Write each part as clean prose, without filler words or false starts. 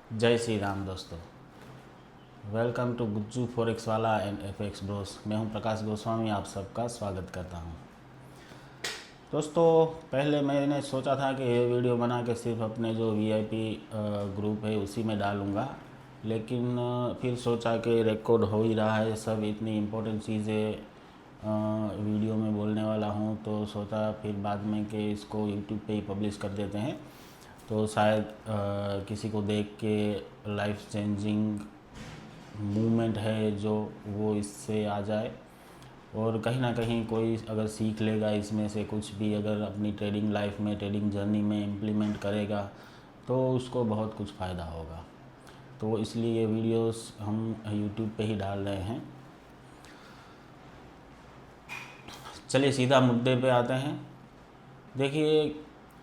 जय श्री राम दोस्तों। Welcome to Gujju forex वाला एंड एफएक्स ब्रोस। मैं हूं प्रकाश गोस्वामी, आप सबका स्वागत करता हूं। दोस्तों, पहले मैंने सोचा था कि ये वीडियो बना के सिर्फ अपने जो वीआईपी ग्रुप है उसी में डालूंगा, लेकिन फिर सोचा कि रिकॉर्ड हो ही रहा है सब, इतनी इम्पोर्टेंट चीज़ें वीडियो में बोलने वाला हूं, तो सोचा फिर बाद में कि इसको यूट्यूब पे ही पब्लिश कर देते हैं, तो शायद किसी को देख के लाइफ चेंजिंग मूवमेंट है जो वो इससे आ जाए, और कहीं ना कहीं कोई अगर सीख लेगा इसमें से कुछ भी, अगर अपनी ट्रेडिंग लाइफ में, ट्रेडिंग जर्नी में इम्प्लीमेंट करेगा तो उसको बहुत कुछ फ़ायदा होगा। तो इसलिए ये वीडियोस हम यूट्यूब पे ही डाल रहे हैं। चलिए सीधा मुद्दे पे आते हैं। देखिए,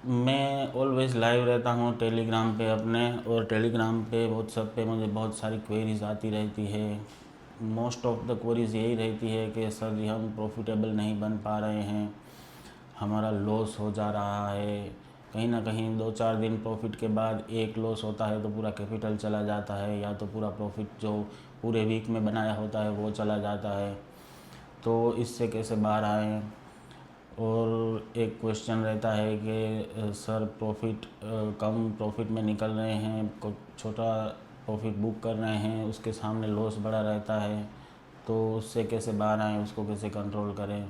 मैं ऑलवेज़ लाइव रहता हूँ टेलीग्राम पे अपने, और टेलीग्राम पे व्हाट्सएप पे मुझे बहुत सारी क्वेरीज आती रहती है। मोस्ट ऑफ द क्वेरीज यही रहती है कि सर जी हम प्रॉफिटेबल नहीं बन पा रहे हैं, हमारा लॉस हो जा रहा है। कहीं ना कहीं 2-4 दिन प्रॉफिट के बाद एक लॉस होता है तो पूरा कैपिटल चला जाता है, या तो पूरा प्रॉफिट जो पूरे वीक में बनाया होता है वो चला जाता है। तो इससे कैसे बाहर आएँ। और एक क्वेश्चन रहता है कि सर प्रॉफिट कम प्रॉफिट में निकल रहे हैं, छोटा प्रॉफिट बुक कर रहे हैं, उसके सामने लॉस बड़ा रहता है, तो उससे कैसे बाहर आएँ, उसको कैसे कंट्रोल करें।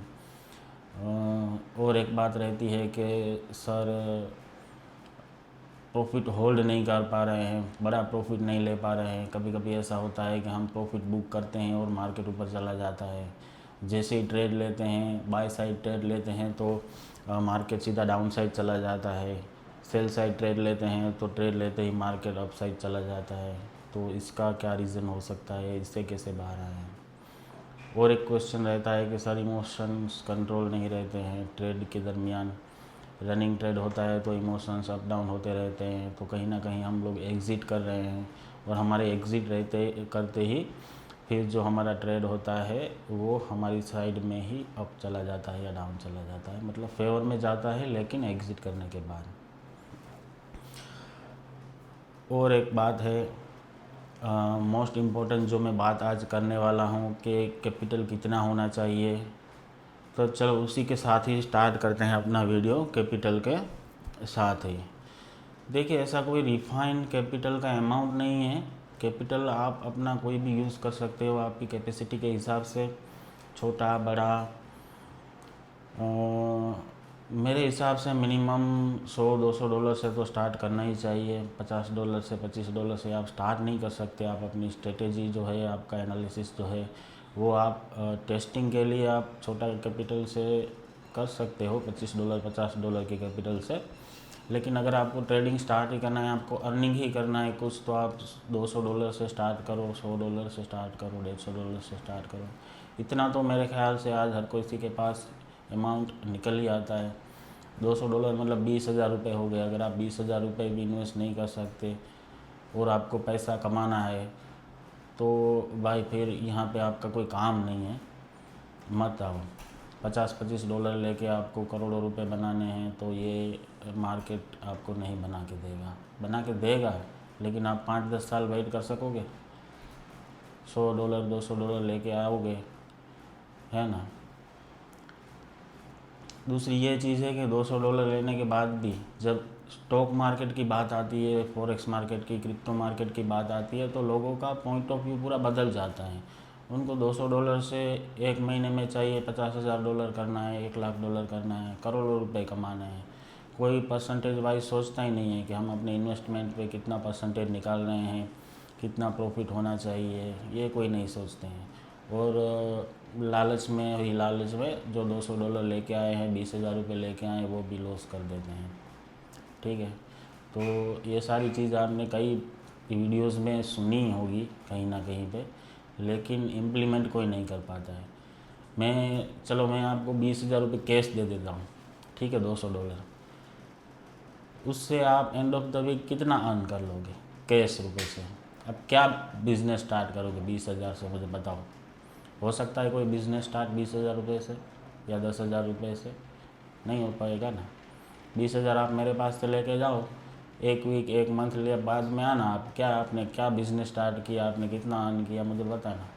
और एक बात रहती है कि सर प्रॉफिट होल्ड नहीं कर पा रहे हैं, बड़ा प्रॉफिट नहीं ले पा रहे हैं। कभी कभी ऐसा होता है कि हम प्रॉफिट बुक करते हैं और मार्केट ऊपर चला जाता है, जैसे ही ट्रेड लेते हैं, बाय साइड ट्रेड लेते हैं तो मार्केट सीधा डाउन साइड चला जाता है। सेल साइड ट्रेड लेते हैं तो ट्रेड लेते ही मार्केट अप साइड चला जाता है। तो इसका क्या रीज़न हो सकता है, इससे कैसे बाहर आए। और एक क्वेश्चन रहता है कि सर इमोशंस कंट्रोल नहीं रहते हैं ट्रेड के दरमियान। रनिंग ट्रेड होता है तो इमोशंस अप डाउन होते रहते हैं, तो कहीं ना कहीं हम लोग एग्ज़िट कर रहे हैं, और हमारे एग्ज़िट रहते करते ही फिर जो हमारा ट्रेड होता है वो हमारी साइड में ही अप चला जाता है या डाउन चला जाता है, मतलब फेवर में जाता है लेकिन एग्ज़िट करने के बाद। और एक बात है मोस्ट इम्पोर्टेंट जो मैं बात आज करने वाला हूँ कि कैपिटल कितना होना चाहिए। तो चलो उसी के साथ ही स्टार्ट करते हैं अपना वीडियो, कैपिटल के साथ ही। देखिए, ऐसा कोई रिफाइंड कैपिटल का अमाउंट नहीं है। कैपिटल आप अपना कोई भी यूज़ कर सकते हो आपकी कैपेसिटी के हिसाब से, छोटा बड़ा। मेरे हिसाब से मिनिमम $100-200 से तो स्टार्ट करना ही चाहिए। $50 से $25 से आप स्टार्ट नहीं कर सकते। आप अपनी स्ट्रेटेजी जो है, आपका एनालिसिस जो है वो आप टेस्टिंग के लिए आप छोटा कैपिटल से कर सकते हो, $25 $50 के कैपिटल से। लेकिन अगर आपको ट्रेडिंग स्टार्ट ही करना है, आपको अर्निंग ही करना है कुछ, तो आप $200 से स्टार्ट करो, $100 से स्टार्ट करो, $150 से स्टार्ट करो। इतना तो मेरे ख्याल से आज हर किसी के पास अमाउंट निकल ही आता है। $200 मतलब 20,000 रुपये हो गए। अगर आप 20,000 रुपये भी इन्वेस्ट नहीं कर सकते और आपको पैसा कमाना है तो भाई फिर यहाँ पे आपका कोई काम नहीं है, मत आओ। $50-25 लेके आपको करोड़ों रुपए बनाने हैं तो ये मार्केट आपको नहीं बना के देगा। बना के देगा लेकिन आप 5-10 साल वेट कर सकोगे? $100 $200 लेके आओगे, है ना। दूसरी ये चीज़ है कि $200 लेने के बाद भी जब स्टॉक मार्केट की बात आती है, फॉरेक्स मार्केट की, क्रिप्टो मार्केट की बात आती है, तो लोगों का पॉइंट ऑफ व्यू पूरा बदल जाता है। उनको $200 से एक महीने में चाहिए $50,000 करना है, $1,00,000 करना है, करोड़ों रुपए कमाने हैं। कोई परसेंटेज वाइज सोचता ही नहीं है कि हम अपने इन्वेस्टमेंट पे कितना परसेंटेज निकाल रहे हैं, कितना प्रॉफिट होना चाहिए, ये कोई नहीं सोचते हैं। और लालच में जो $200 लेके आए हैं, 20,000 रुपये लेके आए हैं, वो भी लॉस कर देते हैं। ठीक है, तो ये सारी चीज़ आपने कई वीडियोस में सुनी होगी कहीं ना कहीं पे, लेकिन इम्प्लीमेंट कोई नहीं कर पाता है। मैं आपको 20,000 रुपये कैश दे देता हूँ, ठीक है, $200। उससे आप एंड ऑफ द वीक कितना अर्न कर लोगे कैश रुपये से? अब क्या बिज़नेस स्टार्ट करोगे 20,000 से, मुझे बताओ। हो सकता है कोई बिज़नेस स्टार्ट 20,000 रुपये से या 10,000 रुपये से? नहीं हो पाएगा ना। 20,000 आप मेरे पास से लेके जाओ, एक वीक एक मंथ लिया, बाद में आना आप क्या आपने क्या बिज़नेस स्टार्ट किया, आपने कितना अर्न किया मुझे बताना।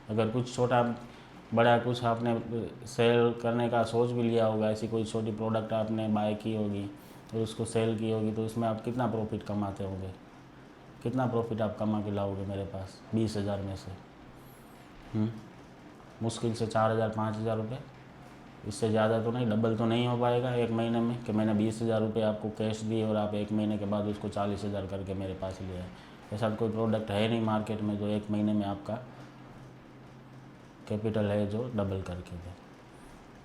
अगर कुछ छोटा बड़ा कुछ आपने सेल करने का सोच भी लिया होगा, ऐसी कोई छोटी प्रोडक्ट आपने बाय की होगी और उसको सेल की होगी, तो उसमें आप कितना प्रॉफिट कमाते होंगे, कितना प्रॉफिट आप कमा के लाओगे मेरे पास 20,000 में से? मुश्किल से 4,000 5,000 रुपये, इससे ज़्यादा तो नहीं, डबल तो नहीं हो पाएगा एक महीने में कि मैंने 20,000 रुपये आपको कैश दिए और आप एक महीने के बाद उसको 40,000 करके मेरे पास ले आए। ऐसा कोई प्रोडक्ट है नहीं मार्केट में जो एक महीने में आपका कैपिटल है जो डबल करके दे।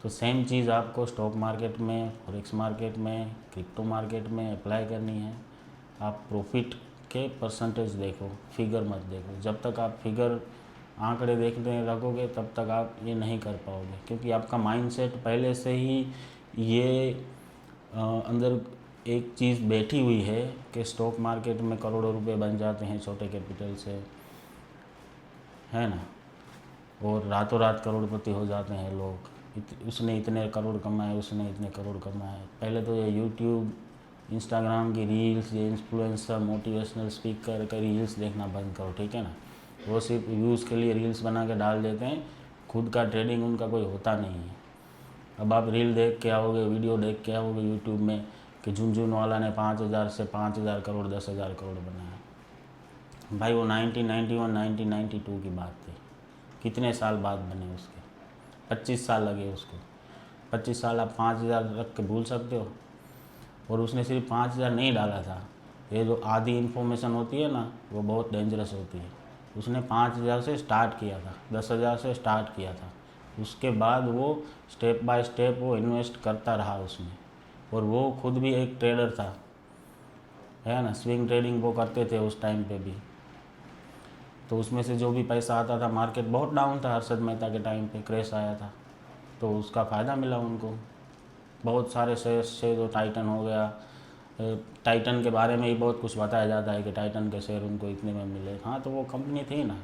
तो सेम चीज़ आपको स्टॉक मार्केट में, फॉरेक्स मार्केट में, क्रिप्टो मार्केट में अप्लाई करनी है। आप प्रॉफिट के परसेंटेज देखो, फिगर मत देखो। जब तक आप फिगर आंकड़े देखने लगोगे तब तक आप ये नहीं कर पाओगे, क्योंकि आपका माइंडसेट पहले से ही ये अंदर एक चीज़ बैठी हुई है कि स्टॉक मार्केट में करोड़ों रुपए बन जाते हैं छोटे कैपिटल से, है ना, और रातों रात करोड़पति हो जाते हैं लोग। उसने इतने करोड़ कमाए, उसने इतने करोड़ कमाए। पहले तो ये यूट्यूब, इंस्टाग्राम की रील्स, ये इन्फ्लुएंसर, मोटिवेशनल स्पीकर का रील्स देखना बंद करो, ठीक है ना। वो सिर्फ व्यूज़ के लिए रील्स बना के डाल देते हैं, खुद का ट्रेडिंग उनका कोई होता नहीं है। अब आप रील देख के आओगे, वीडियो देख के आओगे यूट्यूब में कि झुनझुनवाला ने 5,000 से 5,000 करोड़ 10,000 करोड़ बनाया। भाई वो 1991 1992 की बात थी, कितने साल बाद बने उसके? 25 साल लगे उसको। 25 साल आप 5,000 रख के भूल सकते हो? और उसने सिर्फ 5,000 नहीं डाला था। ये जो आधी इन्फॉर्मेशन होती है ना, वो बहुत डेंजरस होती है। उसने 5,000 से स्टार्ट किया था, 10,000 से स्टार्ट किया था। उसके बाद वो स्टेप बाय स्टेप वो इन्वेस्ट करता रहा उसमें, और वो खुद भी एक ट्रेडर था, है ना। स्विंग ट्रेडिंग वो करते थे उस टाइम पे भी। तो उसमें से जो भी पैसा आता था, मार्केट बहुत डाउन था, हर्षद मेहता के टाइम पे क्रैश आया था, तो उसका फ़ायदा मिला उनको। बहुत सारे शेयर्स थे, जो टाइटन हो गया, टाइटन के बारे में ही बहुत कुछ बताया जाता है कि टाइटन के शेयर उनको इतने में मिले। हाँ, तो वो कंपनी थी ना,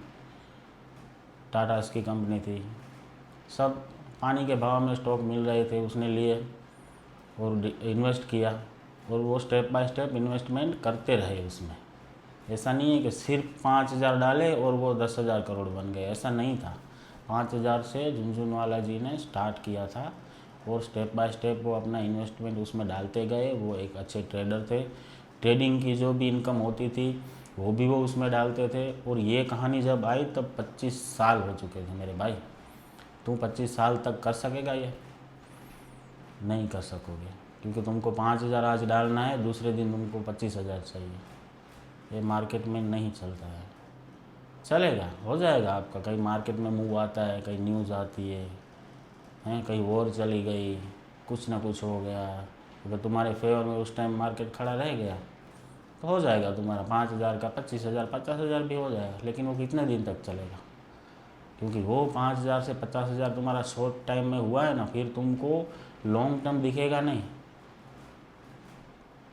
टाटा की कंपनी थी, सब पानी के भाव में स्टॉक मिल रहे थे, उसने लिए और इन्वेस्ट किया, और वो स्टेप बाय स्टेप इन्वेस्टमेंट करते रहे उसमें। ऐसा नहीं है कि सिर्फ 5,000 डाले और वो 10,000 करोड़ बन गए, ऐसा नहीं था। 5,000 से झुनझुनवाला जी ने स्टार्ट किया था, और स्टेप बाय स्टेप वो अपना इन्वेस्टमेंट उसमें डालते गए। वो एक अच्छे ट्रेडर थे, ट्रेडिंग की जो भी इनकम होती थी वो भी वो उसमें डालते थे। और ये कहानी जब आई तब 25 साल हो चुके थे मेरे भाई। तुम 25 साल तक कर सकेगा ये? नहीं कर सकोगे, क्योंकि तुमको 5,000 आज डालना है, दूसरे दिन तुमको 25,000 चाहिए। ये मार्केट में नहीं चलता है। चलेगा, हो जाएगा आपका, कहीं मार्केट में मूव आता है, कहीं न्यूज़ आती है, कहीं वॉर चली गई, कुछ ना कुछ हो गया, अगर तुम्हारे फेवर में उस टाइम मार्केट खड़ा रह गया तो हो जाएगा तुम्हारा 5,000 का 25,000 50,000 भी हो जाएगा। लेकिन वो कितने दिन तक चलेगा? क्योंकि वो 5,000 से 50,000 तुम्हारा शॉर्ट टाइम में हुआ है ना, फिर तुमको लॉन्ग टर्म दिखेगा नहीं,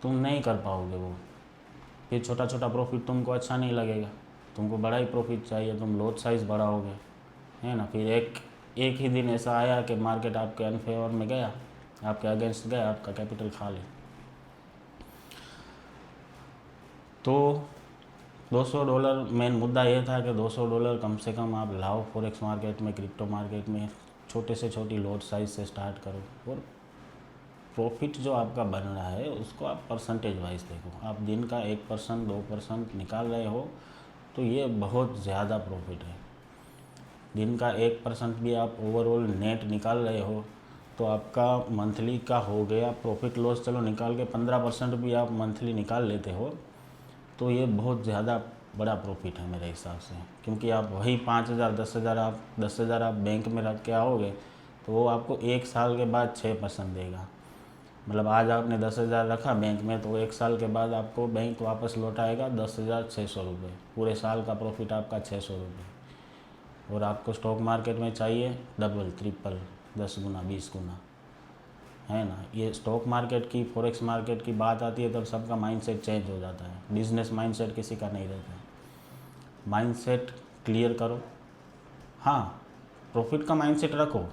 तुम नहीं कर पाओगे वो। फिर छोटा छोटा प्रॉफिट तुमको अच्छा नहीं लगेगा, तुमको बड़ा ही प्रॉफिट चाहिए, तुम लॉट साइज़ बढ़ाओगे, है ना। फिर एक ही दिन ऐसा आया कि मार्केट आपके अनफेवर में गया, आपके अगेंस्ट गया, आपका कैपिटल खा ले। तो $200 मेन मुद्दा ये था कि $200 कम से कम आप लाओ फॉरेक्स मार्केट में, क्रिप्टो मार्केट में, छोटे से छोटी लॉट साइज से स्टार्ट करो, और प्रॉफिट जो आपका बन रहा है उसको आप परसेंटेज वाइज देखो। आप दिन का 1% 2% निकाल रहे हो तो ये बहुत ज़्यादा प्रॉफिट है। दिन का 1% भी आप ओवरऑल नेट निकाल रहे हो तो आपका मंथली का हो गया प्रॉफिट लॉस, चलो निकाल के 15% भी आप मंथली निकाल लेते हो तो ये बहुत ज़्यादा बड़ा प्रॉफिट है मेरे हिसाब से। क्योंकि आप वही 5,000 10,000 आप बैंक में रख के आओगे तो वो आपको एक साल के बाद 6% देगा। मतलब आज आपने 10,000 रखा बैंक में, तो एक साल के बाद आपको बैंक वापस लौटाएगा 10,600 रुपये। पूरे साल का प्रॉफिट आपका 600 रुपये। और आपको स्टॉक मार्केट में चाहिए डबल ट्रिपल 10 गुना 20 गुना, है ना। ये स्टॉक मार्केट की, फॉरेक्स मार्केट की बात आती है तब सबका माइंडसेट चेंज हो जाता है। बिजनेस माइंडसेट किसी का नहीं रहता है। माइंडसेट क्लियर करो। हाँ, प्रॉफिट का माइंडसेट रखो,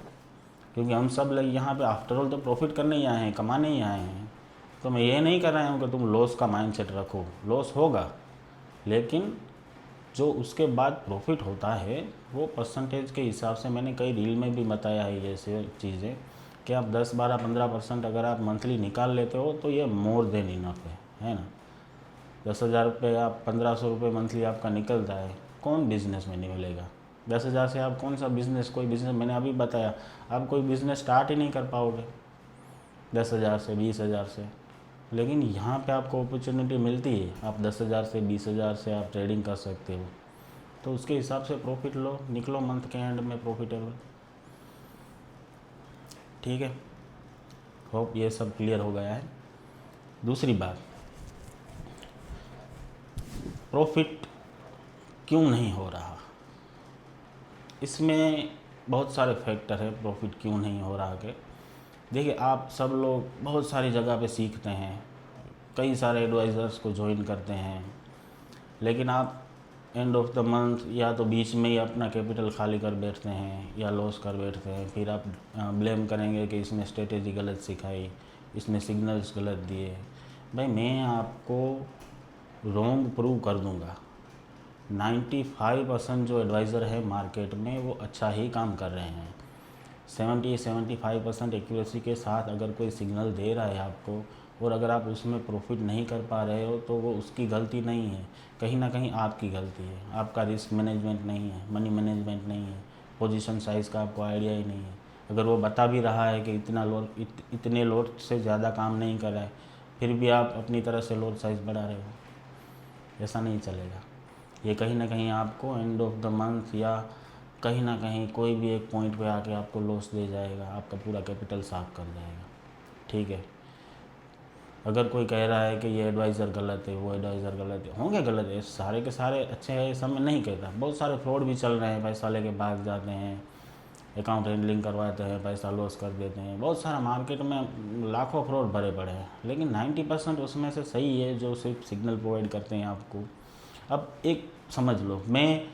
क्योंकि हम सब लोग यहाँ पे आफ्टर ऑल तो प्रॉफिट करने ही आए हैं, कमाने ही आए हैं। तो मैं ये नहीं कर रहा हूँ कि तुम लॉस का माइंडसेट रखो, लॉस होगा, लेकिन जो उसके बाद प्रॉफिट होता है वो परसेंटेज के हिसाब से, मैंने कई रील में भी बताया है जैसे चीज़ें, कि आप 10-12-15% अगर आप मंथली निकाल लेते हो तो ये मोर देन इनफ है ना। 10,000 रुपये आप 1,500 रुपये मंथली आपका निकलता है, कौन बिज़नेस में नहीं मिलेगा। 10,000 से आप कौन सा बिज़नेस, कोई बिज़नेस, मैंने अभी बताया, आप कोई बिज़नेस स्टार्ट ही नहीं कर पाओगे 10,000 से 20,000 से। लेकिन यहाँ पे आपको अपॉर्चुनिटी मिलती है, आप 10,000 से 20,000 से आप ट्रेडिंग कर सकते हो, तो उसके हिसाब से प्रॉफिट लो, निकलो मंथ के एंड में प्रॉफिटेबल। ठीक है, होप ये सब क्लियर हो गया है। दूसरी बात, प्रॉफिट क्यों नहीं हो रहा, इसमें बहुत सारे फैक्टर है प्रॉफिट क्यों नहीं हो रहा के। देखिए, आप सब लोग बहुत सारी जगह पे सीखते हैं, कई सारे एडवाइज़र्स को ज्वाइन करते हैं, लेकिन आप एंड ऑफ द मंथ या तो बीच में ही अपना कैपिटल खाली कर बैठते हैं या लॉस कर बैठते हैं। फिर आप ब्लेम करेंगे कि इसने स्ट्रेटेजी गलत सिखाई, इसने सिग्नल्स गलत दिए। भाई मैं आपको रॉन्ग प्रूव कर दूंगा। 95% जो एडवाइज़र है मार्केट में वो अच्छा ही काम कर रहे हैं। 70-75% एक्यूरेसी के साथ अगर कोई सिग्नल दे रहा है आपको, और अगर आप उसमें प्रॉफिट नहीं कर पा रहे हो तो वो उसकी गलती नहीं है, कहीं ना कहीं आपकी गलती है। आपका रिस्क मैनेजमेंट नहीं है, मनी मैनेजमेंट नहीं है, पोजीशन साइज़ का आपको आइडिया ही नहीं है। अगर वो बता भी रहा है कि इतने लोड से ज़्यादा काम नहीं कर रहा है, फिर भी आप अपनी तरह से लोड साइज़ बढ़ा रहे हो, ऐसा नहीं चलेगा। ये कहीं ना कहीं आपको एंड ऑफ द मंथ या कहीं ना कहीं कोई भी एक पॉइंट पे आके आपको लॉस दे जाएगा, आपका पूरा कैपिटल साफ कर जाएगा। ठीक है, अगर कोई कह रहा है कि ये एडवाइज़र गलत है, वो एडवाइज़र गलत है, होंगे गलत है, सारे के सारे अच्छे हैं सब मैं नहीं कहता। बहुत सारे फ्रॉड भी चल रहे हैं, पैसा लेके भाग जाते हैं, अकाउंट हैंडलिंग करवाते हैं, पैसा लॉस कर देते हैं। बहुत सारा मार्केट में लाखों फ्रॉड भरे पड़े हैं, लेकिन 90% उसमें से सही है जो सिर्फ सिग्नल प्रोवाइड करते हैं आपको। अब एक समझ लो, मैं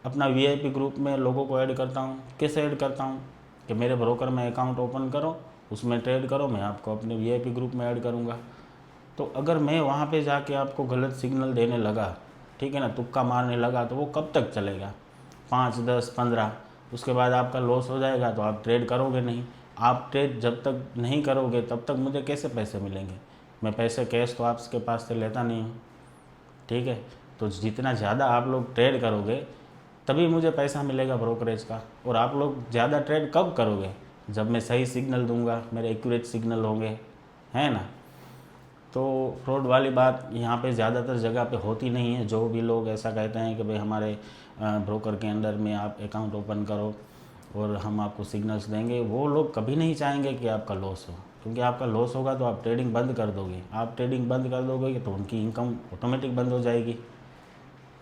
अपना वीआईपी ग्रुप में लोगों को ऐड करता हूँ। कैसे ऐड करता हूँ कि मेरे ब्रोकर में अकाउंट ओपन करो, उसमें ट्रेड करो, मैं आपको अपने वीआईपी ग्रुप में ऐड करूँगा। तो अगर मैं वहाँ पे जाके आपको गलत सिग्नल देने लगा, ठीक है ना, तुक्का मारने लगा, तो वो कब तक चलेगा? 5, 10, 15, उसके बाद आपका लॉस हो जाएगा तो आप ट्रेड करोगे नहीं। आप ट्रेड जब तक नहीं करोगे तब तक मुझे कैसे पैसे मिलेंगे? मैं पैसे कैश तो आपके पास से लेता नहीं हूँ। ठीक है, तो जितना ज़्यादा आप लोग ट्रेड करोगे तभी मुझे पैसा मिलेगा ब्रोकरेज का। और आप लोग ज़्यादा ट्रेड कब करोगे? जब मैं सही सिग्नल दूंगा, मेरे एक्यूरेट सिग्नल होंगे, है ना। तो फ्रॉड वाली बात यहाँ पे ज़्यादातर जगह पे होती नहीं है। जो भी लोग ऐसा कहते हैं कि भाई हमारे ब्रोकर के अंडर में आप अकाउंट ओपन करो और हम आपको सिग्नल्स देंगे, वो लोग कभी नहीं चाहेंगे कि आपका लॉस हो, क्योंकि आपका लॉस होगा तो आप ट्रेडिंग बंद कर दोगे। आप ट्रेडिंग बंद कर दोगे तो उनकी इनकम ऑटोमेटिक बंद हो जाएगी।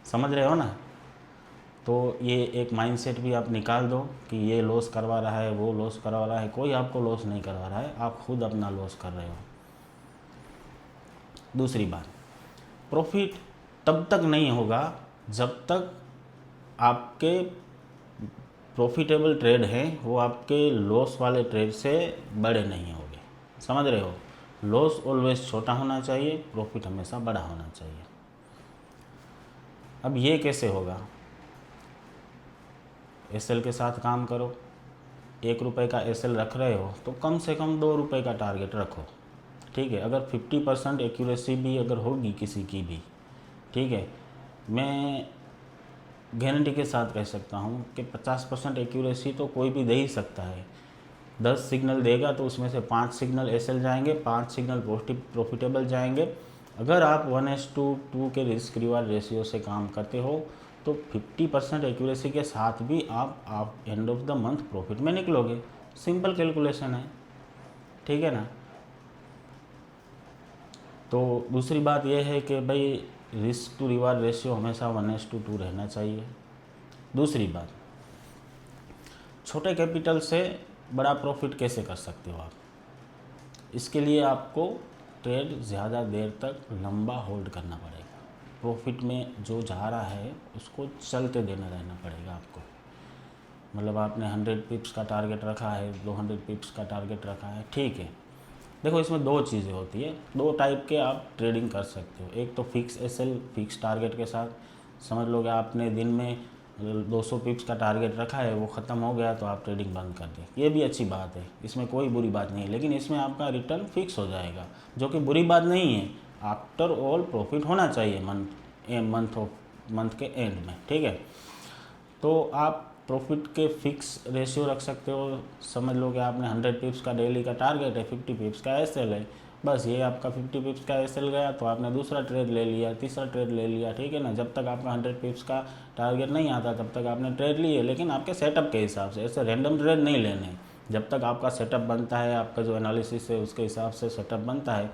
समझ रहे हो ना। तो ये एक माइंडसेट भी आप निकाल दो कि ये लॉस करवा रहा है, वो लॉस करवा रहा है। कोई आपको लॉस नहीं करवा रहा है, आप खुद अपना लॉस कर रहे हो। दूसरी बात, प्रॉफिट तब तक नहीं होगा जब तक आपके प्रॉफिटेबल ट्रेड हैं वो आपके लॉस वाले ट्रेड से बड़े नहीं होंगे। समझ रहे हो। लॉस ऑलवेज छोटा होना चाहिए, प्रॉफिट हमेशा बड़ा होना चाहिए। अब ये कैसे होगा? एसएल के साथ काम करो। 1 रुपये का एसएल रख रहे हो तो कम से कम 2 रुपये का टारगेट रखो। ठीक है, अगर 50% एक्यूरेसी भी अगर होगी किसी की भी, ठीक है, मैं गारंटी के साथ कह सकता हूँ कि 50% एक्यूरेसी तो कोई भी दे ही सकता है। 10 सिग्नल देगा तो उसमें से 5 सिग्नल एसएल जाएंगे, 5 सिग्नल प्रॉफिटेबल जाएंगे। अगर आप 1:2 के रिस्क रिवार्ड रेशियो से काम करते हो तो 50% एक्यूरेसी के साथ भी आप end of the month profit में निकलोगे। सिंपल कैलकुलेशन है। ठीक है ना। तो दूसरी बात यह है कि भाई रिस्क टू रिवार्ड रेशियो हमेशा 1:2 रहना चाहिए। दूसरी बात, छोटे कैपिटल से बड़ा प्रॉफिट कैसे कर सकते हो आप? इसके लिए आपको ट्रेड ज़्यादा देर तक लंबा होल्ड करना पड़ेगा। प्रॉफिट में जो जा रहा है उसको चलते देना रहना पड़ेगा आपको। मतलब आपने 100 पिप्स का टारगेट रखा है, 200 पिप्स का टारगेट रखा है, ठीक है, देखो इसमें दो चीज़ें होती है, दो टाइप के आप ट्रेडिंग कर सकते हो। एक तो फिक्स एसएल फिक्स टारगेट के साथ, समझ लो कि आपने दिन में 200 पिप्स का टारगेट रखा है, वो ख़त्म हो गया तो आप ट्रेडिंग बंद कर दें, ये भी अच्छी बात है, इसमें कोई बुरी बात नहीं है। लेकिन इसमें आपका रिटर्न फिक्स हो जाएगा, जो कि बुरी बात नहीं है। आफ्टर ऑल प्रॉफिट होना चाहिए मंथ के एंड में, ठीक है। तो आप प्रॉफिट के फिक्स रेशियो रख सकते हो। समझ लो कि आपने 100 पिप्स का डेली का टारगेट है, 50 पिप्स का एसएल है, बस ये आपका 50 पिप्स का एसएल गया तो आपने दूसरा ट्रेड ले लिया, तीसरा ट्रेड ले लिया, ठीक है ना। जब तक आपका 100 पिप्स का टारगेट नहीं आता तब तक आपने ट्रेड लिए, लेकिन आपके सेटअप के हिसाब से, ऐसे रैंडम ट्रेड नहीं लेने। जब तक आपका सेटअप बनता है, आपका जो एनालिसिस है उसके हिसाब से सेटअप बनता है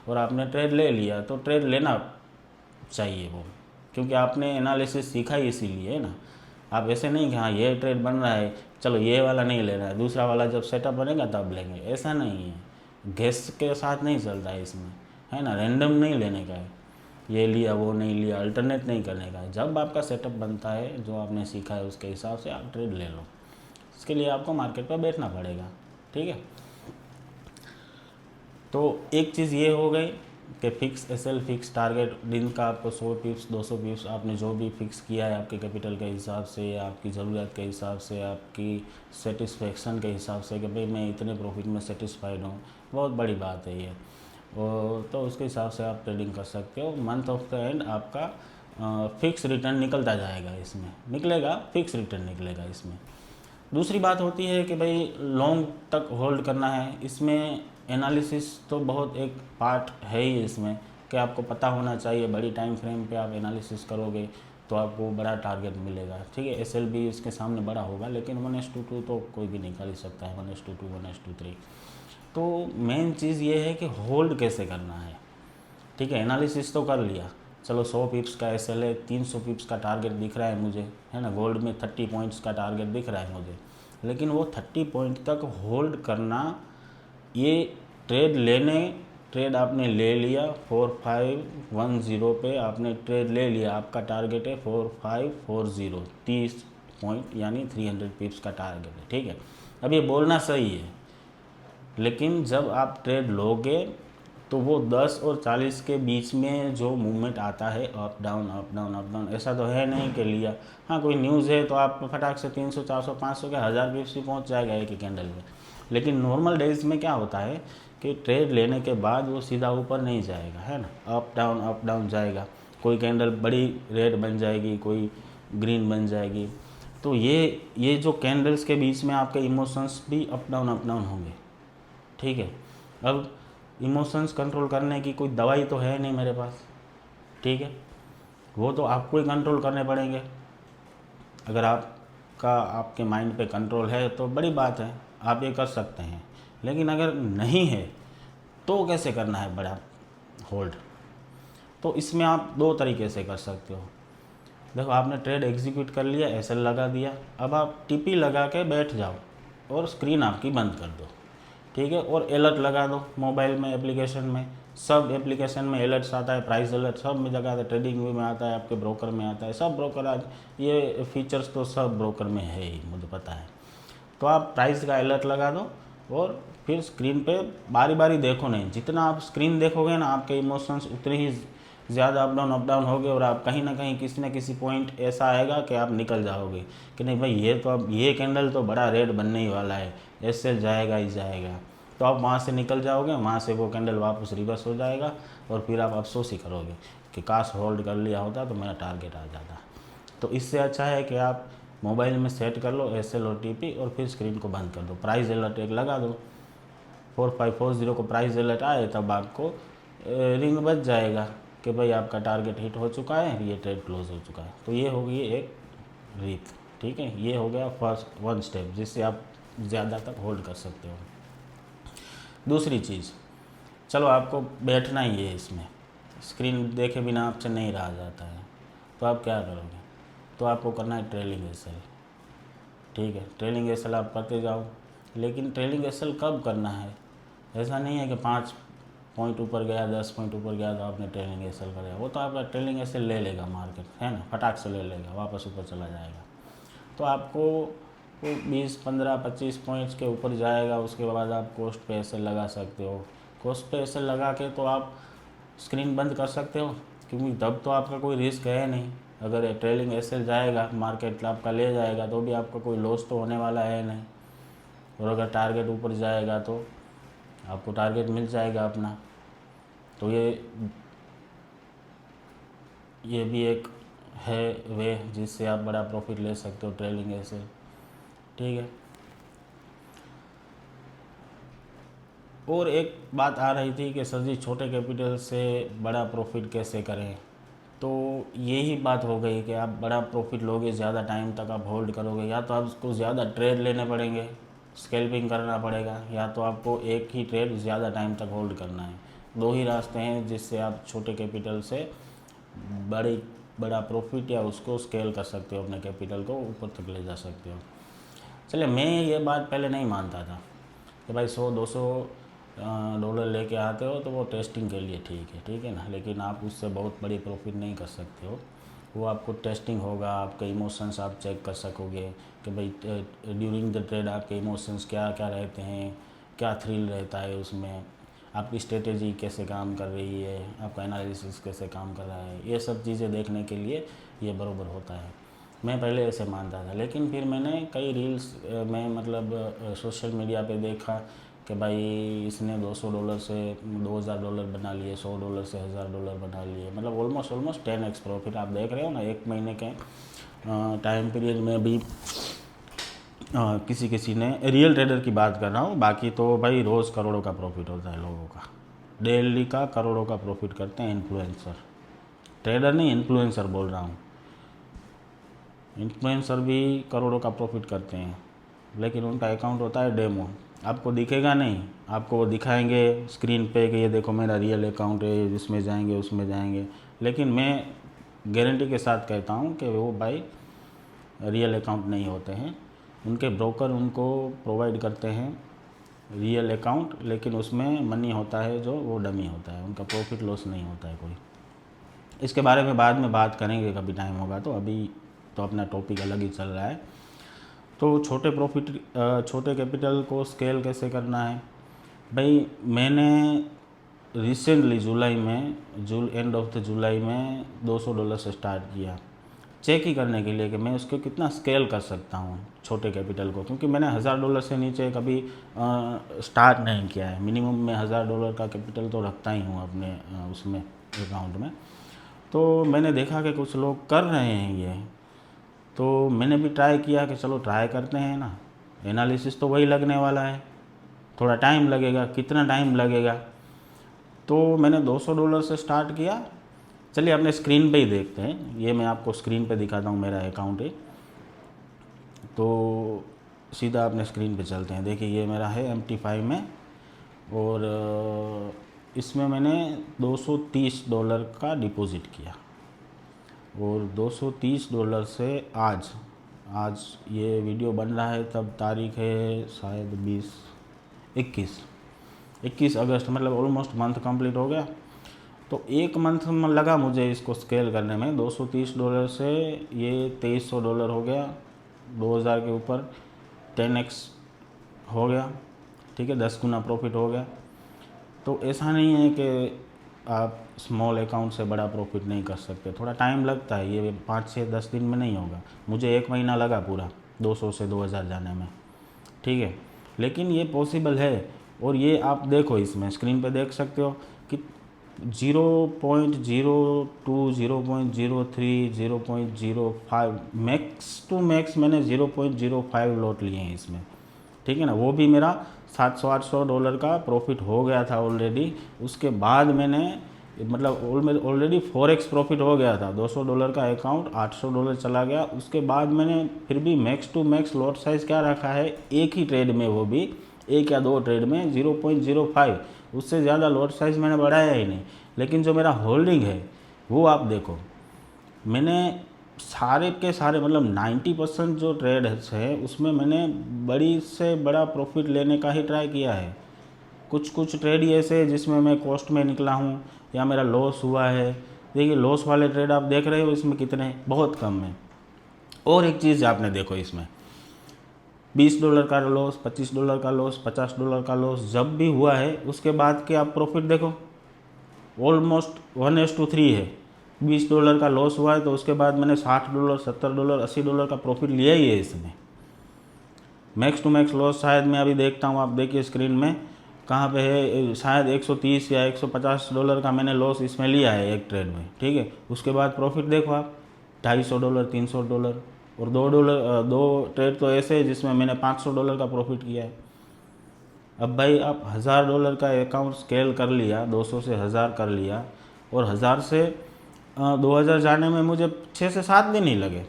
और आपने ट्रेड ले लिया तो ट्रेड लेना चाहिए वो, क्योंकि आपने एनालिसिस सीखा ही इसीलिए है ना। आप ऐसे नहीं कि हाँ ये ट्रेड बन रहा है चलो ये वाला नहीं लेना है, दूसरा वाला जब सेटअप बनेगा तब लेंगे, ऐसा नहीं है। गेस के साथ नहीं चलता है इसमें, है ना। रैंडम नहीं लेने का है, ये लिया वो नहीं लिया, अल्टरनेट नहीं करने का है। जब आपका सेटअप बनता है, जो आपने सीखा है उसके हिसाब से आप ट्रेड ले लो। इसके लिए आपको मार्केट पर बैठना पड़ेगा, ठीक है। तो एक चीज़ ये हो गई कि फिक्स एसएल फिक्स टारगेट, दिन का आपको 100 पिप्स 200 पिप्स आपने जो भी फिक्स किया है आपके कैपिटल के हिसाब से, आपकी ज़रूरत के हिसाब से, आपकी सेटिस्फेक्शन के हिसाब से कि भाई मैं इतने प्रॉफिट में सेटिस्फाइड हूँ, बहुत बड़ी बात है ये। और तो उसके हिसाब से आप ट्रेडिंग कर सकते हो। मंथ ऑफ द एंड आपका फिक्स रिटर्न निकलता जाएगा, इसमें निकलेगा, फिक्स रिटर्न निकलेगा इसमें। दूसरी बात होती है कि भाई लॉन्ग तक होल्ड करना है, इसमें एनालिसिस तो बहुत एक पार्ट है ही इसमें, कि आपको पता होना चाहिए बड़ी टाइम फ्रेम पे आप एनालिसिस करोगे तो आपको बड़ा टारगेट मिलेगा, ठीक है। एसएल भी इसके सामने बड़ा होगा, लेकिन 1:2 तो कोई भी निकाल ही सकता है, 1:2 1:3। तो मेन चीज़ ये है कि होल्ड कैसे करना है, ठीक है। एनालिसिस तो कर लिया, चलो 100 पिप्स का एसएल है, 300 पिप्स का टारगेट दिख रहा है मुझे, है ना। गोल्ड में 30 पॉइंट्स का टारगेट दिख रहा है मुझे, लेकिन वो 30 पॉइंट तक होल्ड करना, ये ट्रेड आपने ले लिया 4510 पे आपने ट्रेड ले लिया, आपका टारगेट है 4540, 30 पॉइंट यानी 300 पिप्स का टारगेट है, ठीक है। अब ये बोलना सही है, लेकिन जब आप ट्रेड लोगे तो वो 10 और 40 के बीच में जो मूवमेंट आता है, up down up down up down, ऐसा तो है नहीं कि लिया, हाँ कोई न्यूज़ है तो आप फटाक से 300 400 500 के 1000 पिप्स भी पहुंच जाएगा एक ही कैंडल में। लेकिन नॉर्मल डेज में क्या होता है कि ट्रेड लेने के बाद वो सीधा ऊपर नहीं जाएगा, है ना, अप डाउन जाएगा। कोई कैंडल बड़ी रेड बन जाएगी, कोई ग्रीन बन जाएगी। तो ये जो कैंडल्स के बीच में आपके इमोशंस भी अप डाउन होंगे, ठीक है। अब इमोशंस कंट्रोल करने की कोई दवाई तो है नहीं मेरे पास, ठीक है, वो तो आपको ही कंट्रोल करने पड़ेंगे। अगर आपके माइंड पे कंट्रोल है तो बड़ी बात है, आप ये कर सकते हैं। लेकिन अगर नहीं है तो कैसे करना है बड़ा होल्ड, तो इसमें आप दो तरीके से कर सकते हो। देखो आपने ट्रेड एग्जीक्यूट कर लिया, एसएल लगा दिया, अब आप टीपी लगा के बैठ जाओ और स्क्रीन आपकी बंद कर दो, ठीक है। और अलर्ट लगा दो मोबाइल में, एप्लीकेशन में, सब एप्लीकेशन में अलर्ट्स आता है, प्राइस अलर्ट सब में जगह आता है, ट्रेडिंग व्यू में आता है, आपके ब्रोकर में आता है, सब ब्रोकर आज ये फीचर्स तो सब ब्रोकर में है ही, मुझे पता है। तो आप प्राइस का अलर्ट लगा दो और फिर स्क्रीन पे बारी बारी देखो नहीं, जितना आप स्क्रीन देखोगे ना आपके इमोशंस उतने ही ज़्यादा अप डाउन होगे, और आप कहीं ना कहीं किसी न किसी पॉइंट ऐसा आएगा कि आप निकल जाओगे कि नहीं भाई ये तो अब ये कैंडल तो बड़ा रेड बनने ही वाला है, ऐसे जाएगा ही जाएगा। तो आप वहाँ से निकल जाओगे, वहाँ से वो कैंडल वापस रिवर्स हो जाएगा और फिर आप अफसोस ही करोगे कि काश होल्ड कर लिया होता तो मेरा टारगेट आ जाता। तो इससे अच्छा है कि आप मोबाइल में सेट कर लो एसएल और टीपी और फिर स्क्रीन को बंद कर दो, प्राइस अलर्ट एक लगा दो, 4540 को प्राइस अलर्ट आए तब आपको रिंग बच जाएगा कि भाई आपका टारगेट हिट हो चुका है, ये ट्रेड क्लोज हो चुका है। तो ये होगी एक रीत, ठीक है। ये हो गया फर्स्ट वन स्टेप जिससे आप ज़्यादा तक होल्ड कर सकते हो। दूसरी चीज़, चलो आपको बैठना ही है इसमें, स्क्रीन देखे बिना आपसे नहीं रहा जाता है, तो आप क्या करोगे, तो आपको करना है ट्रेलिंग एसएल, ठीक है। ट्रेलिंग एसएल आप करते जाओ, लेकिन ट्रेलिंग एसएल कब करना है, ऐसा नहीं है कि 5 पॉइंट ऊपर गया 10 पॉइंट ऊपर गया तो आपने ट्रेलिंग एसएल करेगा, वो तो आपका ट्रेलिंग एसएल ले लेगा मार्केट, है ना, फटाक से ले लेगा, वापस ऊपर चला जाएगा। तो आपको वो 20 15 25 पॉइंट्स के ऊपर जाएगा, उसके बाद आप कोस्ट पे एसएल लगा सकते हो, कॉस्ट पे एसएल लगा के तो आप स्क्रीन बंद कर सकते हो, क्योंकि तब तो आपका कोई रिस्क है नहीं। अगर ट्रेलिंग एसएल जाएगा, मार्केट आपका ले जाएगा, तो भी आपका कोई लॉस तो होने वाला है नहीं। और अगर टारगेट ऊपर जाएगा तो आपको टारगेट मिल जाएगा अपना। तो ये भी एक है वे जिससे आप बड़ा प्रॉफिट ले सकते हो, ट्रेलिंग एसएल। ठीक है। और एक बात आ रही थी कि सर जी छोटे कैपिटल से बड़ा प्रॉफिट कैसे करें। तो यही बात हो गई कि आप बड़ा प्रॉफिट लोगे, ज़्यादा टाइम तक आप होल्ड करोगे, या तो आपको ज़्यादा ट्रेड लेने पड़ेंगे, स्कैल्पिंग करना पड़ेगा, या तो आपको एक ही ट्रेड ज़्यादा टाइम तक होल्ड करना है। दो ही रास्ते हैं जिससे आप छोटे कैपिटल से बड़ा प्रॉफिट या उसको स्केल कर सकते हो, अपने कैपिटल को ऊपर तक ले जा सकते हो। चलिए, मैं ये बात पहले नहीं मानता था कि भाई 100-200 डॉलर लेके आते हो तो वो टेस्टिंग के लिए ठीक है ना, लेकिन आप उससे बहुत बड़ी प्रॉफिट नहीं कर सकते हो। वो आपको टेस्टिंग होगा, आपके इमोशंस आप चेक कर सकोगे कि भाई ड्यूरिंग द ट्रेड आपके इमोशंस क्या क्या रहते हैं, क्या थ्रिल रहता है उसमें, आपकी स्ट्रेटेजी कैसे काम कर रही है, आपका एनालिसिस कैसे काम कर रहा है। ये सब चीज़ें देखने के लिए ये बराबर होता है। मैं पहले ऐसे मानता था, लेकिन फिर मैंने कई रील्स में मतलब सोशल मीडिया पे देखा कि भाई इसने $200 से $2000 बना लिए, $100 से $1000 बना लिए, मतलब ऑलमोस्ट 10x प्रॉफिट। आप देख रहे हो ना, एक महीने के टाइम पीरियड में भी किसी ने, रियल ट्रेडर की बात कर रहा हूँ, बाकी तो भाई रोज़ करोड़ों का प्रॉफिट होता है लोगों का, डेली का करोड़ों का प्रॉफिट करते हैं इन्फ्लुएंसर। ट्रेडर नहीं, इन्फ्लुएंसर बोल रहा हूँ। इन्फ्लुएंसर भी करोड़ों का प्रॉफिट करते हैं, लेकिन उनका अकाउंट होता है डेमो, आपको दिखेगा नहीं। आपको वो दिखाएंगे स्क्रीन पे कि ये देखो मेरा रियल अकाउंट है, इसमें जाएंगे उसमें जाएंगे, लेकिन मैं गारंटी के साथ कहता हूँ कि वो भाई रियल अकाउंट नहीं होते हैं। उनके ब्रोकर उनको प्रोवाइड करते हैं रियल अकाउंट, लेकिन उसमें मनी होता है जो वो डमी होता है, उनका प्रॉफिट लॉस नहीं होता है कोई। इसके बारे में बाद में बात करेंगे, कभी टाइम होगा तो। अभी तो अपना टॉपिक अलग ही चल रहा है। तो छोटे कैपिटल को स्केल कैसे करना है भाई, मैंने रिसेंटली एंड ऑफ द जुलाई में $200 से स्टार्ट किया, चेक ही करने के लिए कि मैं उसको कितना स्केल कर सकता हूँ छोटे कैपिटल को, क्योंकि मैंने $1000 से नीचे कभी स्टार्ट नहीं किया है। मिनिमम मैं $1000 का कैपिटल तो रखता ही हूँ अपने उसमें अकाउंट में। तो मैंने देखा कि कुछ लोग कर रहे हैं ये, तो मैंने भी ट्राई किया कि चलो ट्राई करते हैं ना। एनालिसिस तो वही लगने वाला है, थोड़ा टाइम लगेगा, कितना टाइम लगेगा। तो मैंने $200 से स्टार्ट किया। चलिए अपने स्क्रीन पे ही देखते हैं, ये मैं आपको स्क्रीन पे दिखाता हूँ, मेरा अकाउंट है। तो सीधा अपने स्क्रीन पे चलते हैं। देखिए ये मेरा है MT5 में, और इसमें मैंने $230 का डिपॉज़िट किया, और $230 से आज ये वीडियो बन रहा है तब तारीख है शायद 21 अगस्त, मतलब ऑलमोस्ट मंथ कंप्लीट हो गया। तो एक मंथ में लगा मुझे इसको स्केल करने में। $230 से ये $2300 हो गया, 2000 के ऊपर 10x हो गया। ठीक है, 10 गुना प्रॉफिट हो गया। तो ऐसा नहीं है कि आप स्मॉल अकाउंट से बड़ा प्रॉफिट नहीं कर सकते, थोड़ा टाइम लगता है, ये 5-6-10 दिन में नहीं होगा। मुझे 1 महीना लगा पूरा 200 से 2000 जाने में। ठीक है, लेकिन ये पॉसिबल है। और ये आप देखो, इसमें स्क्रीन पे देख सकते हो कि 0.02, 0.03, 0.05 मैक्स टू मैक्स मैंने 0.05 लॉट लिए हैं इसमें। ठीक है ना, वो भी मेरा $700-800 का प्रॉफिट हो गया था ऑलरेडी। उसके बाद मैंने मतलब ऑलरेडी 4x प्रॉफिट हो गया था। $200 का अकाउंट $800 चला गया। उसके बाद मैंने फिर भी max to max lot size क्या रखा है, एक ही ट्रेड में, वो भी 1 या 2 ट्रेड में 0.05, उससे ज़्यादा लॉट साइज़ मैंने बढ़ाया ही नहीं। लेकिन जो मेरा होल्डिंग है वो आप देखो, मैंने सारे के सारे मतलब 90% जो ट्रेड है उसमें मैंने बड़ी से बड़ा प्रॉफिट लेने का ही ट्राई किया है। कुछ ट्रेड ही ऐसे जिसमें मैं कॉस्ट में निकला हूँ या मेरा लॉस हुआ है। देखिए लॉस वाले ट्रेड आप देख रहे हो इसमें कितने, बहुत कम है। और एक चीज़ आपने देखो, इसमें $20 का लॉस, $25 का लॉस, $50 का लॉस जब भी हुआ है, उसके बाद के आप प्रॉफिट देखो, ऑलमोस्ट 1:3 है। $20 का लॉस हुआ है तो उसके बाद मैंने $60, $70, $80 का प्रॉफिट लिया ही है इसमें। मैक्स टू मैक्स लॉस शायद मैं अभी देखता हूँ, आप देखिए स्क्रीन में कहाँ पे है, शायद 130 या $150 का मैंने लॉस इसमें लिया है एक ट्रेड में, ठीक है। उसके बाद प्रॉफिट देखो आप, $250, $300, और दो ट्रेड तो ऐसे है जिसमें मैंने $500 का प्रॉफिट किया है। अब भाई आप $1000 का अकाउंट स्केल कर लिया, 200 से 1000 कर लिया, और 1000 से 2000 जाने में मुझे 6 से 7 दिन ही लगे।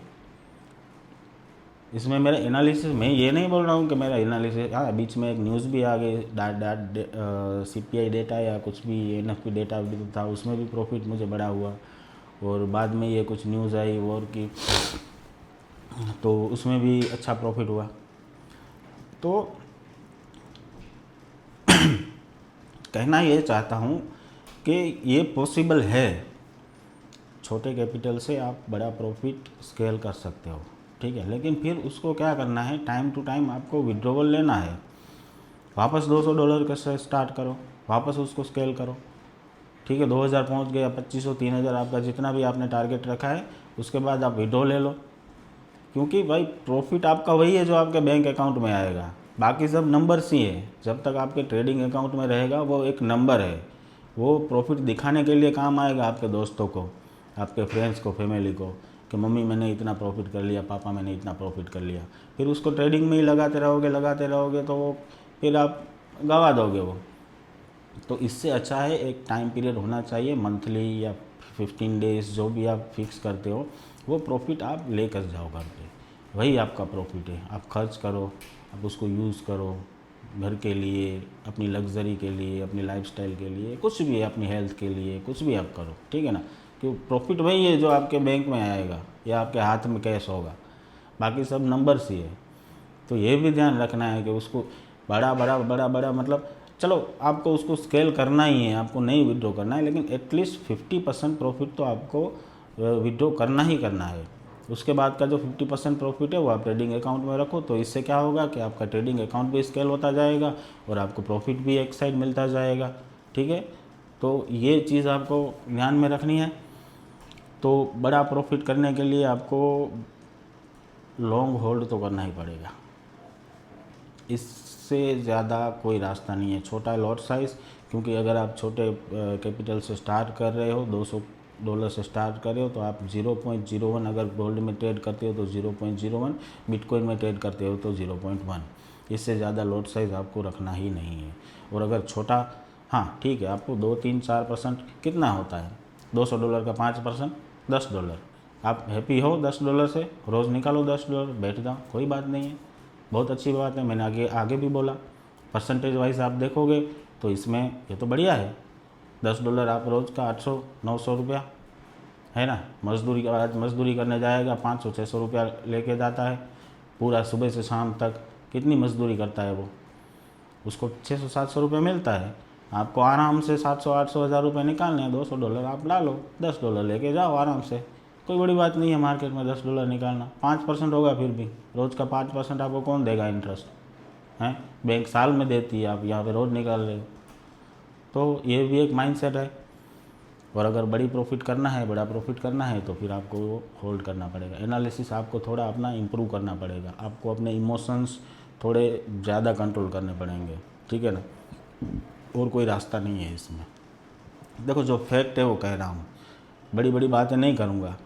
इसमें मेरा एनालिसिस, मैं ये नहीं बोल रहा हूँ कि मेरा एनालिसिस, हाँ बीच में एक न्यूज़ भी आ गई, CPI डेटा या कुछ भी NFP डेटा भी था, उसमें भी प्रॉफिट मुझे बड़ा हुआ, और बाद में ये कुछ न्यूज़ आई वॉर की, तो उसमें भी अच्छा प्रॉफिट हुआ। तो कहना ये चाहता हूँ कि ये पॉसिबल है, छोटे कैपिटल से आप बड़ा प्रॉफिट स्केल कर सकते हो, ठीक है। लेकिन फिर उसको क्या करना है, टाइम टू टाइम आपको विड्रॉवल लेना है। वापस $200 के से स्टार्ट करो, वापस उसको स्केल करो, ठीक है। 2000 पहुँच गया, 2500, 3000, आपका जितना भी आपने टारगेट रखा है, उसके बाद आप विड्रॉ ले लो, क्योंकि भाई प्रॉफिट आपका वही है जो आपके बैंक अकाउंट में आएगा, बाकी सब नंबर्स ही है। जब तक आपके ट्रेडिंग अकाउंट में रहेगा वो एक नंबर है, वो प्रॉफिट दिखाने के लिए काम आएगा आपके दोस्तों को, आपके फ्रेंड्स को, फैमिली को, कि मम्मी मैंने इतना प्रॉफिट कर लिया, पापा मैंने इतना प्रॉफिट कर लिया। फिर उसको ट्रेडिंग में ही लगाते रहोगे तो वो फिर आप गंवा दोगे वो। तो इससे अच्छा है एक टाइम पीरियड होना चाहिए, मंथली या 15 डेज, जो भी आप फिक्स करते हो, वो प्रॉफिट आप लेकर जाओ घर पे, वही आपका प्रॉफिट है। आप खर्च करो, आप उसको यूज़ करो घर के लिए, अपनी लग्जरी के लिए, अपनी लाइफस्टाइल के लिए, कुछ भी, अपनी हेल्थ के लिए, कुछ भी आप करो, ठीक है ना। क्यों, प्रॉफिट वही है जो आपके बैंक में आएगा या आपके हाथ में कैश होगा, बाकी सब नंबर्स ही है। तो ये भी ध्यान रखना है कि उसको बड़ा मतलब, चलो आपको उसको स्केल करना ही है, आपको नहीं विड्रॉ करना है, लेकिन एटलीस्ट 50% प्रॉफिट तो आपको विड्रॉ करना ही करना है। उसके बाद का जो 50% प्रॉफिट है वो आप ट्रेडिंग अकाउंट में रखो, तो इससे क्या होगा कि आपका ट्रेडिंग अकाउंट भी स्केल होता जाएगा और आपको प्रॉफिट भी एक साइड मिलता जाएगा, ठीक है। तो ये चीज़ आपको ध्यान में रखनी है। तो बड़ा प्रॉफिट करने के लिए आपको लॉन्ग होल्ड तो करना ही पड़ेगा, इससे ज़्यादा कोई रास्ता नहीं है। छोटा लॉट साइज़, क्योंकि अगर आप छोटे कैपिटल से स्टार्ट कर रहे हो, $200 से स्टार्ट कर रहे हो, तो आप 0.01, अगर गोल्ड में ट्रेड करते हो तो 0.01, बिटकॉइन में ट्रेड करते हो तो 0.1, इससे ज़्यादा लॉट साइज़ आपको रखना ही नहीं है। और अगर छोटा, हाँ ठीक है, आपको 2-3-4% कितना होता है, $200 का 5%, $10। आप हैप्पी हो $10 से, रोज़ निकालो $10, बैठ जाओ, कोई बात नहीं है, बहुत अच्छी बात है। मैंने आगे भी बोला, परसेंटेज वाइज आप देखोगे तो इसमें ये तो बढ़िया है। $10 आप रोज़ का 800-900 रुपया है ना। मजदूरी का, आज मजदूरी करने जाएगा 500-600 रुपया लेके जाता है, पूरा सुबह से शाम तक कितनी मजदूरी करता है वो, उसको 600-700 रुपये मिलता है। आपको आराम से 700-800 हज़ार रुपये निकालने हैं, $200 आप डालो, $10 लेके जाओ आराम से, कोई बड़ी बात नहीं है मार्केट में $10 निकालना। 5% होगा, फिर भी रोज़ का 5% आपको कौन देगा इंटरेस्ट, हैं, बैंक साल में देती है, आप यहाँ पे रोज़ निकाल रहे हो। तो ये भी एक माइंडसेट है। और अगर बड़ा प्रॉफिट करना है तो फिर आपको होल्ड करना पड़ेगा। एनालिसिस आपको थोड़ा अपना इम्प्रूव करना पड़ेगा, आपको अपने इमोशंस थोड़े ज़्यादा कंट्रोल करने पड़ेंगे, ठीक है ना। और कोई रास्ता नहीं है इसमें। देखो जो फैक्ट है वो कह रहा हूँ, बड़ी बड़ी बातें नहीं करूँगा।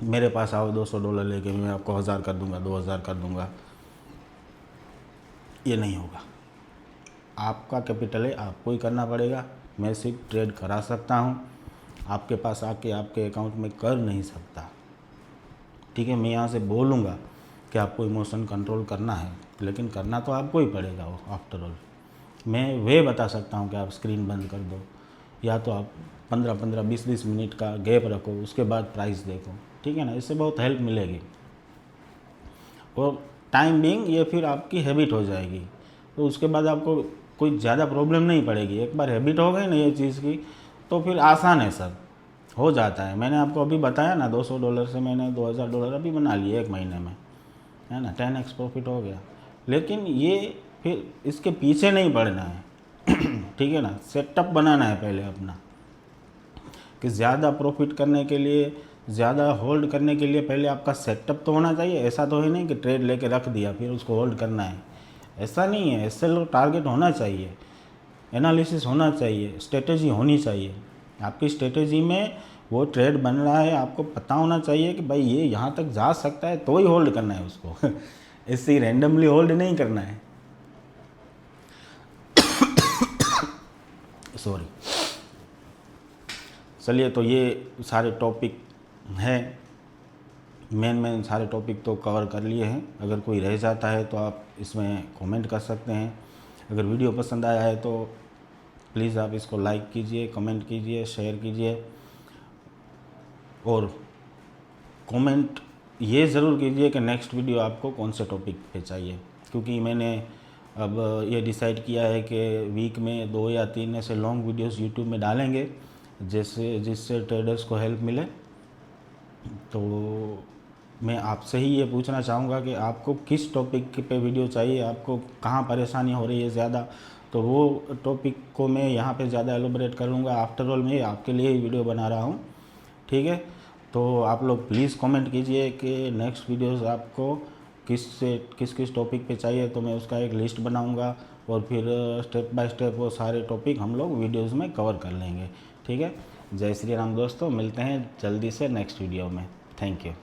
मेरे पास आओ $200 लेके मैं आपको 1000 कर दूँगा, 2000 कर दूँगा, ये नहीं होगा। आपका कैपिटल है, आपको ही करना पड़ेगा। मैं सिर्फ ट्रेड करा सकता हूँ, आपके पास आके आपके अकाउंट में कर नहीं सकता, ठीक है। मैं यहाँ से बोलूँगा कि आपको इमोशन कंट्रोल करना है, लेकिन करना तो आपको ही पड़ेगा वो, आफ्टर ऑल। मैं वे बता सकता हूँ कि आप स्क्रीन बंद कर दो, या तो आप 15-15, 20-20 मिनट का गैप रखो, उसके बाद प्राइस देखो, ठीक है ना। इससे बहुत हेल्प मिलेगी और टाइम बिंग ये फिर आपकी हैबिट हो जाएगी, तो उसके बाद आपको कोई ज़्यादा प्रॉब्लम नहीं पड़ेगी। एक बार हैबिट हो गई ना ये चीज़ की, तो फिर आसान है सर, हो जाता है। मैंने आपको अभी बताया ना, $200 से मैंने $2000 अभी बना लिए एक महीने में, है ना, 10x प्रॉफिट हो गया। लेकिन ये फिर इसके पीछे नहीं पड़ना है ठीक है ना। सेटअप बनाना है पहले अपना, कि ज़्यादा प्रॉफिट करने के लिए, ज़्यादा होल्ड करने के लिए पहले आपका सेटअप तो होना चाहिए। ऐसा तो है नहीं कि ट्रेड लेके रख दिया फिर उसको होल्ड करना है, ऐसा नहीं है। एसएल टारगेट होना चाहिए, एनालिसिस होना चाहिए, स्ट्रेटेजी होनी चाहिए। आपकी स्ट्रेटेजी में वो ट्रेड बन रहा है, आपको पता होना चाहिए कि भाई ये यहाँ तक जा सकता है तो ही होल्ड करना है उसको इससे ही रैंडमली होल्ड नहीं करना है सॉरी। चलिए, तो ये सारे टॉपिक हैं, मेन सारे टॉपिक तो कवर कर लिए हैं। अगर कोई रह जाता है तो आप इसमें कमेंट कर सकते हैं। अगर वीडियो पसंद आया है तो प्लीज़ आप इसको लाइक कीजिए, कमेंट कीजिए, शेयर कीजिए, और कमेंट ये ज़रूर कीजिए कि नेक्स्ट वीडियो आपको कौन से टॉपिक पे चाहिए। क्योंकि मैंने अब ये डिसाइड किया है कि वीक में 2 या 3 ऐसे लॉन्ग वीडियोस यूट्यूब में डालेंगे जिससे ट्रेडर्स को हेल्प मिले। तो मैं आपसे ही ये पूछना चाहूँगा कि आपको किस टॉपिक पे वीडियो चाहिए, आपको कहाँ परेशानी हो रही है ज़्यादा, तो वो टॉपिक को मैं यहाँ पे ज़्यादा एलोबरेट करूँगा। आफ्टर ऑल मैं आपके लिए ही वीडियो बना रहा हूँ, ठीक है। तो आप लोग प्लीज़ कमेंट कीजिए कि नेक्स्ट वीडियोस आपको किस टॉपिक पे चाहिए, तो मैं उसका एक लिस्ट बनाऊँगा और फिर स्टेप बाय स्टेप वो सारे टॉपिक हम लोग वीडियोज़ में कवर कर लेंगे, ठीक है। जय श्री राम दोस्तों, मिलते हैं जल्दी से नेक्स्ट वीडियो में। Thank you.